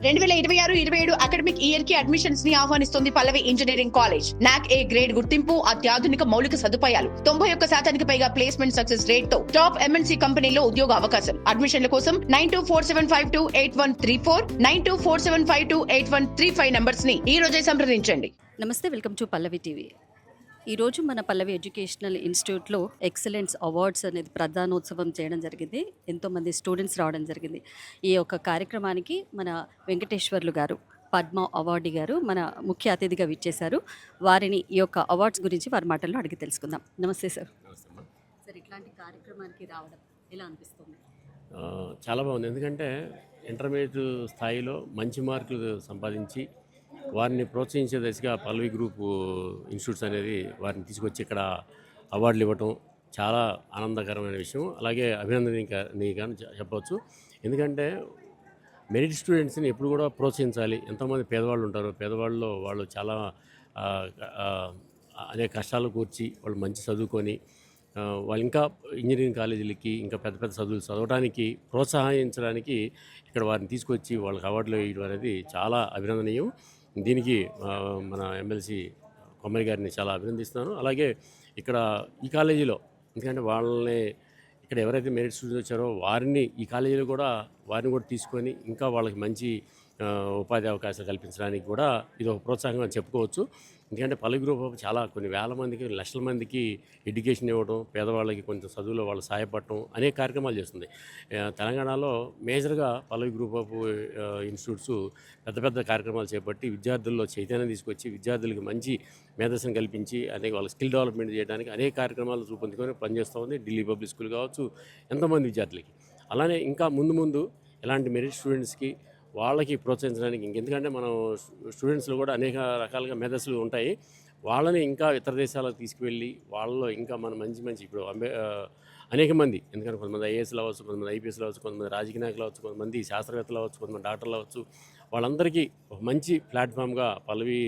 2026-27 academic year కి admissions ని ఆహ్వానిస్తుంది పల్లవి engineering college. నాక్ ఏ గ్రేడ్ గుర్తింపు, అత్యాధునిక మౌలిక సదుపాయాలు, 91% పైగా ప్లేస్మెంట్ సక్సెస్ రేట్ తో టాప్ ఎంఎన్సీ కంపెనీలో ఉద్యోగ అవకాశం. అడ్మిషన్ల కోసం 9247528134, 9247528135 నంబర్స్ ని ఈ రోజే సంప్రదించండి. నమస్తే, వెల్కమ్ టు పల్లవి టీవీ. ఈరోజు మన పల్లవి ఎడ్యుకేషనల్ ఇన్స్టిట్యూట్లో ఎక్సలెన్స్ అవార్డ్స్ అనేది ప్రధానోత్సవం చేయడం జరిగింది. ఎంతోమంది స్టూడెంట్స్ రావడం జరిగింది. ఈ యొక్క కార్యక్రమానికి మన వెంకటేశ్వర్లు గారు, పద్మ అవార్డు గారు మన ముఖ్య అతిథిగా విచ్చేశారు. వారిని ఈ యొక్క అవార్డ్స్ గురించి వారి మాటల్లో అడిగి తెలుసుకుందాం. నమస్తే సార్. సార్, ఇట్లాంటి కార్యక్రమానికి రావడం ఎలా అనిపిస్తుంది? చాలా బాగుంది. ఎందుకంటే ఇంటర్మీడియట్ స్థాయిలో మంచి మార్కులు సంపాదించి వారిని ప్రోత్సహించే దశగా పల్లవి గ్రూప్ ఇన్స్టిట్యూట్స్ అనేది వారిని తీసుకొచ్చి ఇక్కడ అవార్డులు ఇవ్వటం చాలా ఆనందకరమైన విషయం. అలాగే అభినందనీయంగా చెప్పవచ్చు. ఎందుకంటే మెరిట్ స్టూడెంట్స్ని ఎప్పుడు కూడా ప్రోత్సహించాలి. ఎంతోమంది పేదవాళ్ళు ఉంటారు. పేదవాళ్ళలో వాళ్ళు చాలా అనేక కష్టాలు కూర్చి వాళ్ళు మంచి చదువుకొని వాళ్ళు ఇంకా ఇంజనీరింగ్ కాలేజీలకి ఇంకా పెద్ద పెద్ద చదువులు చదవడానికి ప్రోత్సహించడానికి ఇక్కడ వారిని తీసుకొచ్చి వాళ్ళకి అవార్డులు ఇవ్వడం అనేది చాలా అభినందనీయం. దీనికి మన ఎమ్మెల్సీ కొమ్మరి గారిని చాలా అభినందిస్తున్నాను. అలాగే ఇక్కడ ఈ కాలేజీలో ఎందుకంటే వాళ్ళని ఇక్కడ ఎవరైతే మెరిట్ స్టూడెంట్స్ వచ్చారో వారిని ఈ కాలేజీలో కూడా వారిని కూడా తీసుకొని ఇంకా వాళ్ళకి మంచి ఉపాధి అవకాశాలు కల్పించడానికి కూడా ఇది ఒక ప్రోత్సాహంగా చెప్పుకోవచ్చు. ఎందుకంటే పల్లవి గ్రూప్ చాలా కొన్ని వేల మందికి, లక్షల మందికి ఎడ్యుకేషన్ ఇవ్వడం, పేదవాళ్ళకి కొంచెం చదువులో వాళ్ళు సహాయపడటం అనేక కార్యక్రమాలు చేస్తుంది. తెలంగాణలో మేజర్గా పల్లవి గ్రూప్ ఆఫ్ ఇన్స్టిట్యూట్స్ పెద్ద పెద్ద కార్యక్రమాలు చేపట్టి విద్యార్థుల్లో చైతన్యం తీసుకొచ్చి విద్యార్థులకి మంచి మేధస్సును కల్పించి అనేక వాళ్ళ స్కిల్ డెవలప్మెంట్ చేయడానికి అనేక కార్యక్రమాలు రూపొందుకొని పనిచేస్తూ ఉంది. ఢిల్లీ పబ్లిక్ స్కూల్ కావచ్చు, ఎంతోమంది విద్యార్థులకి. అలానే ఇంకా ముందు ఇలాంటి మెరిట్ స్టూడెంట్స్కి వాళ్ళకి ప్రోత్సహించడానికి ఎందుకంటే మనం స్టూడెంట్స్లో కూడా అనేక రకాలుగా మేధస్సులు ఉంటాయి. వాళ్ళని ఇంకా ఇతర దేశాలకు తీసుకువెళ్ళి వాళ్ళలో ఇంకా మన మంచి ఇప్పుడు అనేక మంది, ఎందుకంటే కొంతమంది ఐఏఎస్లు అవ్వచ్చు, కొంతమంది ఐపీఎస్లు అవ్వచ్చు, కొంతమంది రాజకీయ నాయకులు అవ్వచ్చు, కొంతమంది శాస్త్రవేత్తలు అవ్వచ్చు, కొంతమంది డాక్టర్లు అవ్వచ్చు. వాళ్ళందరికీ ఒక మంచి ప్లాట్ఫామ్గా పల్లవి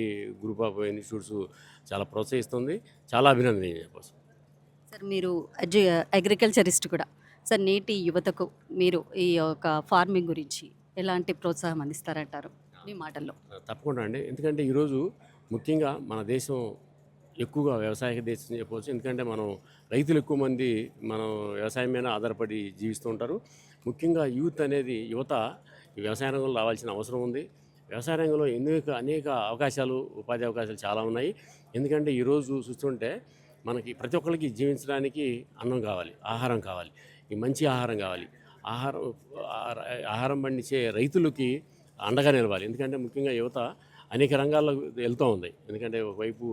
గ్రూప్ ఆఫ్ ఇన్స్టిట్యూట్స్ చాలా ప్రోత్సహిస్తుంది. చాలా అభినందనీయం చెప్పవచ్చు. సార్, మీరు అగ్రికల్చరిస్ట్ కూడా. సార్, నేటి యువతకు మీరు ఈ యొక్క ఫార్మింగ్ గురించి ఎలాంటి ప్రోత్సాహం అందిస్తారంటారు మీ మాటల్లో? తప్పకుండా అండి. ఎందుకంటే ఈరోజు ముఖ్యంగా మన దేశం ఎక్కువగా వ్యవసాయ దేశం చెప్పవచ్చు. ఎందుకంటే మనం రైతులు ఎక్కువ మంది మనం వ్యవసాయం మీద ఆధారపడి జీవిస్తూ ఉంటారు. ముఖ్యంగా యువత ఈ వ్యవసాయ రంగంలో రావాల్సిన అవసరం ఉంది. వ్యవసాయ రంగంలో అనేక అవకాశాలు, ఉపాధి అవకాశాలు చాలా ఉన్నాయి. ఎందుకంటే ఈరోజు చూస్తుంటే మనకి ప్రతి ఒక్కరికి జీవించడానికి అన్నం కావాలి, ఆహారం కావాలి, ఈ మంచి ఆహారం కావాలి. ఆహారం పండించే రైతులకి అండగా నిలవాలి. ఎందుకంటే ముఖ్యంగా యువత అనేక రంగాల్లో వెళ్తూ ఉంది. ఎందుకంటే ఒకవైపు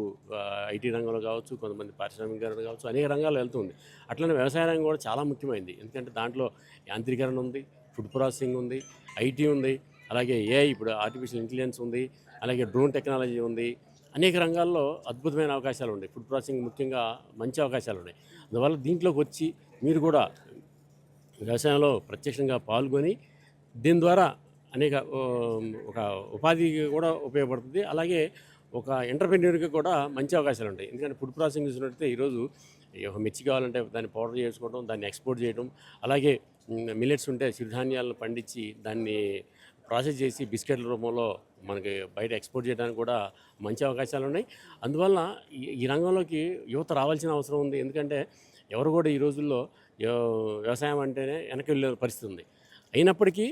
ఐటీ రంగంలో కావచ్చు, కొంతమంది పారిశ్రామికీకరణ కావచ్చు, అనేక రంగాల్లో వెళ్తుంది. అట్లనే వ్యవసాయ రంగం కూడా చాలా ముఖ్యమైనది. ఎందుకంటే దాంట్లో యాంత్రీకరణ ఉంది, ఫుడ్ ప్రాసెసింగ్ ఉంది, ఐటీ ఉంది, అలాగే ఏఐ ఇప్పుడు ఆర్టిఫిషియల్ ఇంటెలిజెన్స్ ఉంది, అలాగే డ్రోన్ టెక్నాలజీ ఉంది. అనేక రంగాల్లో అద్భుతమైన అవకాశాలు ఉన్నాయి. ఫుడ్ ప్రాసెసింగ్ ముఖ్యంగా మంచి అవకాశాలు ఉన్నాయి. అందువల్ల దీంట్లోకి వచ్చి మీరు కూడా వ్యవసాయంలో ప్రత్యక్షంగా పాల్గొని దీని ద్వారా అనేక ఒక ఉపాధి కూడా ఉపయోగపడుతుంది. అలాగే ఒక ఎంటర్‌ప్రెన్యూర్‌కి కూడా మంచి అవకాశాలు ఉంటాయి. ఎందుకంటే ఫుడ్ ప్రాసెసింగ్ చూసినట్టయితే ఈరోజు ఒక మిర్చి కావాలంటే దాన్ని పౌడర్ చేసుకోవడం, దాన్ని ఎక్స్పోర్ట్ చేయడం, అలాగే మిల్లెట్స్ ఉంటే చిరుధాన్యాలను పండించి దాన్ని ప్రాసెస్ చేసి బిస్కెట్ల రూపంలో మనకి బయట ఎక్స్పోర్ట్ చేయడానికి కూడా మంచి అవకాశాలు ఉన్నాయి. అందువల్ల ఈ రంగంలోకి యువత రావాల్సిన అవసరం ఉంది. ఎందుకంటే ఎవరు కూడా ఈ రోజుల్లో వ్యవసాయం అంటేనే వెనక్కి వెళ్ళే పరిస్థితి ఉంది. అయినప్పటికీ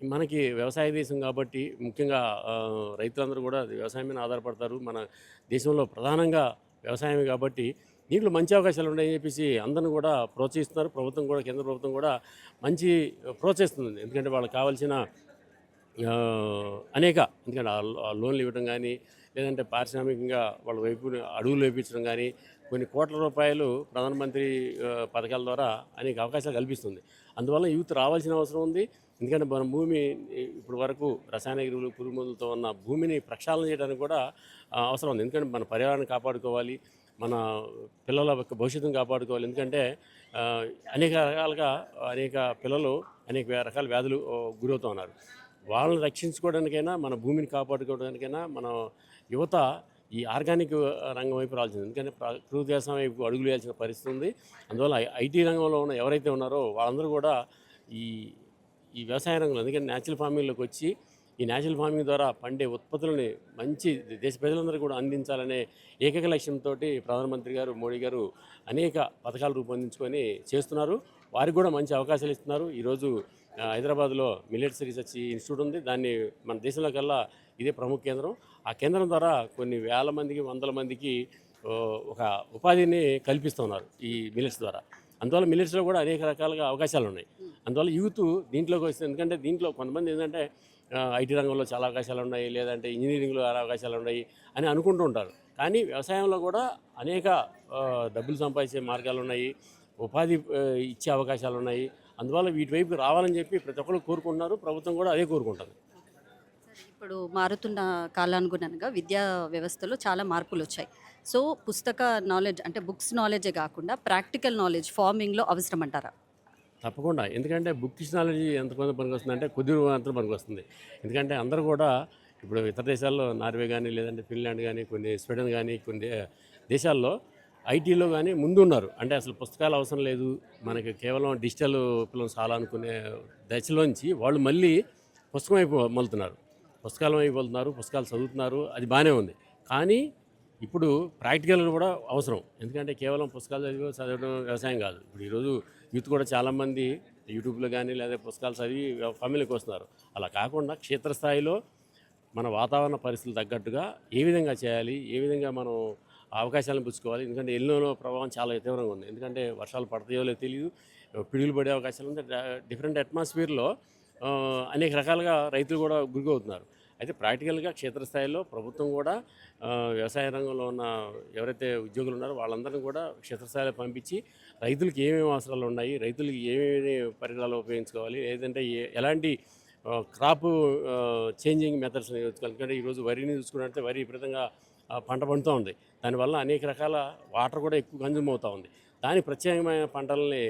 మనకి వ్యవసాయ దేశం కాబట్టి ముఖ్యంగా రైతులందరూ కూడా వ్యవసాయం మీద ఆధారపడతారు. మన దేశంలో ప్రధానంగా వ్యవసాయమే కాబట్టి దీంట్లో మంచి అవకాశాలు ఉన్నాయని చెప్పేసి అందరిని కూడా ప్రోత్సహిస్తున్నారు. ప్రభుత్వం కూడా, కేంద్ర ప్రభుత్వం కూడా మంచి ప్రోత్సహిస్తుంది. ఎందుకంటే వాళ్ళకి కావాల్సిన ఎందుకంటే లోన్లు ఇవ్వడం కానీ, లేదంటే పారిశ్రామికంగా వాళ్ళ వైపు అడుగులు వేయించడం కానీ, కొన్ని కోట్ల రూపాయలు ప్రధానమంత్రి పథకాల ద్వారా అనేక అవకాశాలు కల్పిస్తుంది. అందువల్ల యూత్ రావాల్సిన అవసరం ఉంది. ఎందుకంటే మన భూమి ఇప్పుడు వరకు రసాయన ఎరువులు, పురుగు మందులతో ఉన్న భూమిని ప్రక్షాళన చేయడానికి కూడా అవసరం ఉంది. ఎందుకంటే మన పర్యావరణాన్ని కాపాడుకోవాలి, మన పిల్లల యొక్క భవిష్యత్తును కాపాడుకోవాలి. ఎందుకంటే అనేక పిల్లలు అనేక రకాల వ్యాధులు గురవుతూ ఉన్నారు. వాళ్ళని రక్షించుకోవడానికైనా, మన భూమిని కాపాడుకోవడానికైనా మన యువత ఈ ఆర్గానిక్ రంగం వైపు రావాల్సింది. ఎందుకంటే ప్రకృతి వ్యవసాయం వైపు అడుగులు వేయాల్సిన పరిస్థితి ఉంది. అందువల్ల ఐటీ రంగంలో ఉన్న ఎవరైతే ఉన్నారో వాళ్ళందరూ కూడా ఈ వ్యవసాయ రంగంలో, ఎందుకంటే న్యాచురల్ ఫార్మింగ్లోకి వచ్చి ఈ న్యాచురల్ ఫార్మింగ్ ద్వారా పండే ఉత్పత్తులని మంచి దేశ ప్రజలందరూ కూడా అందించాలనే ఏకైక లక్ష్యంతో ప్రధానమంత్రి గారు మోడీ గారు అనేక పథకాలు రూపొందించుకొని చేస్తున్నారు. వారికి కూడా మంచి అవకాశాలు ఇస్తున్నారు. ఈరోజు హైదరాబాద్లో మిల్లెట్స్ రీసెర్చ్ ఇన్స్టిట్యూట్ ఉంది. దాన్ని మన దేశంలో కల్లా ఇదే ప్రముఖ కేంద్రం. ఆ కేంద్రం ద్వారా కొన్ని వేల మందికి, వందల మందికి ఒక ఉపాధిని కల్పిస్తున్నారు ఈ మిల్లెట్స్ ద్వారా. అందువల్ల మిల్లెట్స్లో కూడా అనేక రకాలుగా అవకాశాలు ఉన్నాయి. అందువల్ల యూత్ దీంట్లోకి వస్తుంది. ఎందుకంటే దీంట్లో కొంతమంది ఏంటంటే ఐటీ రంగంలో చాలా అవకాశాలు ఉన్నాయి, లేదంటే ఇంజనీరింగ్లో అవకాశాలు ఉన్నాయి అని అనుకుంటూ ఉంటారు. కానీ వ్యవసాయంలో కూడా అనేక డబ్బులు సంపాదించే మార్గాలు ఉన్నాయి, ఉపాధి ఇచ్చే అవకాశాలు ఉన్నాయి. అందువల్ల వీటి వైపు రావాలని చెప్పి ప్రతి ఒక్కరు కోరుకుంటున్నారు. ప్రభుత్వం కూడా అదే కోరుకుంటుంది. ఇప్పుడు మారుతున్న కాలానుగుణంగా విద్యా వ్యవస్థలో చాలా మార్పులు వచ్చాయి. సో పుస్తక నాలెడ్జ్ అంటే బుక్స్ నాలెడ్జే కాకుండా ప్రాక్టికల్ నాలెడ్జ్ ఫార్మింగ్లో అవసరం అంటారా? తప్పకుండా. ఎందుకంటే బుక్కిష్ నాలెడ్జ్ ఎంతమంది పనికి వస్తుందంటే కొద్ది మాత్రం పనికి వస్తుంది. ఎందుకంటే అందరూ కూడా ఇప్పుడు ఇతర దేశాల్లో నార్వే కానీ, లేదంటే ఫిన్లాండ్ కానీ, కొన్ని స్వీడన్ కానీ, కొన్ని దేశాల్లో ఐటీలో కానీ ముందున్నారు. అంటే అసలు పుస్తకాలు అవసరం లేదు, మనకి కేవలం డిజిటల్ విప్లవం చాలా అనుకునే దశలోంచి వాళ్ళు మళ్ళీ పుస్తకం వైపు మలుతున్నారు. పుస్తకాల వైపు వెళ్తున్నారు, పుస్తకాలు చదువుతున్నారు. అది బాగానే ఉంది. కానీ ఇప్పుడు ప్రాక్టికల్ కూడా అవసరం. ఎందుకంటే కేవలం పుస్తకాలు చదవడం వ్యవసాయం కాదు. ఇప్పుడు ఈరోజు యూత్ కూడా చాలామంది యూట్యూబ్లో కానీ లేదా పుస్తకాలు చదివి ఫ్యామిలీకి వస్తున్నారు. అలా కాకుండా క్షేత్రస్థాయిలో మన వాతావరణ పరిస్థితులు తగ్గట్టుగా ఏ విధంగా చేయాలి, ఏ విధంగా మనం అవకాశాలను పుచ్చుకోవాలి. ఎందుకంటే ఎల్నినో ప్రభావం చాలా తీవ్రంగా ఉంది. ఎందుకంటే వర్షాలు పడతాయో లేదో తెలియదు, పిడుగులు పడే అవకాశాలు ఉంది. డిఫరెంట్ అట్మాస్ఫియర్లో అనేక రకాలుగా రైతులు కూడా గురవుతున్నారు. అయితే ప్రాక్టికల్గా క్షేత్రస్థాయిలో ప్రభుత్వం కూడా వ్యవసాయ రంగంలో ఉన్న ఎవరైతే ఉద్యోగులు ఉన్నారో వాళ్ళందరినీ కూడా క్షేత్రస్థాయిలో పంపించి రైతులకు ఏమేమి అవసరాలు ఉన్నాయి, రైతులకి ఏమేమి పరికరాలు ఉపయోగించుకోవాలి, లేదంటే ఎలాంటి క్రాప్ చేంజింగ్ మెథడ్స్ నేర్చుకోవాలి. ఎందుకంటే ఈరోజు వరిని చూసుకున్నట్లయితే వరి విపరీతంగా పంట పండుతూ ఉంది. దానివల్ల అనేక రకాల వాటర్ కూడా ఎక్కువ కన్జ్యూమ్ అవుతూ ఉంది. దాని ప్రత్యేకమైన పంటలని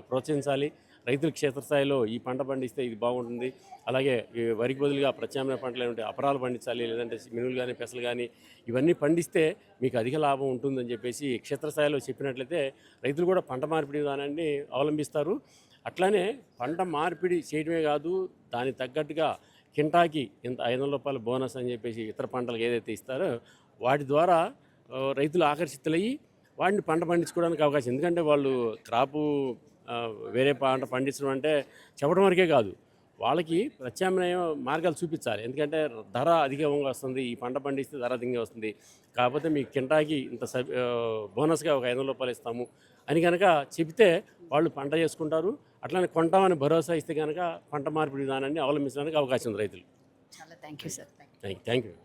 ప్రోత్సహించాలి. రైతులు క్షేత్రస్థాయిలో ఈ పంట పండిస్తే ఇది బాగుంటుంది, అలాగే ఈ వరికి బదులుగా ప్రత్యామ్నాయ పంటలు ఏమంటే అపరాలు పండించాలి, లేదంటే మినువులు కానీ పెసలు కానీ ఇవన్నీ పండిస్తే మీకు అధిక లాభం ఉంటుందని చెప్పేసి క్షేత్రస్థాయిలో చెప్పినట్లయితే రైతులు కూడా పంట మార్పిడి విధానాన్ని అవలంబిస్తారు. అట్లానే పంట మార్పిడి చేయడమే కాదు, దానికి తగ్గట్టుగా కింటాకి ఇంత 500 రూపాయల బోనస్ అని చెప్పేసి ఇతర పంటలకు ఏదైతే ఇస్తారో వాటి ద్వారా రైతులు ఆకర్షితులయ్యి వాటిని పంట పండించుకోవడానికి అవకాశం. ఎందుకంటే వాళ్ళు క్రాపు వేరే పంట పండించడం అంటే చెప్పడం వరకే కాదు, వాళ్ళకి ప్రత్యామ్నాయ మార్గాలు చూపించాలి. ఎందుకంటే ధర అధికంగా వస్తుంది, ఈ పంట పండిస్తే ధర అధికంగా వస్తుంది, కాకపోతే మీ కింటాకి ఇంత బోనస్గా ఒక 500 రూపాయలు ఇస్తాము అని కనుక చెబితే వాళ్ళు పంట చేసుకుంటారు. అట్లానే కొంటామని భరోసా ఇస్తే కనుక పంట మార్పిడి విధానాన్ని అవలంబించడానికి అవకాశం ఉంది రైతులు. చాలా thank you sir. Thank you.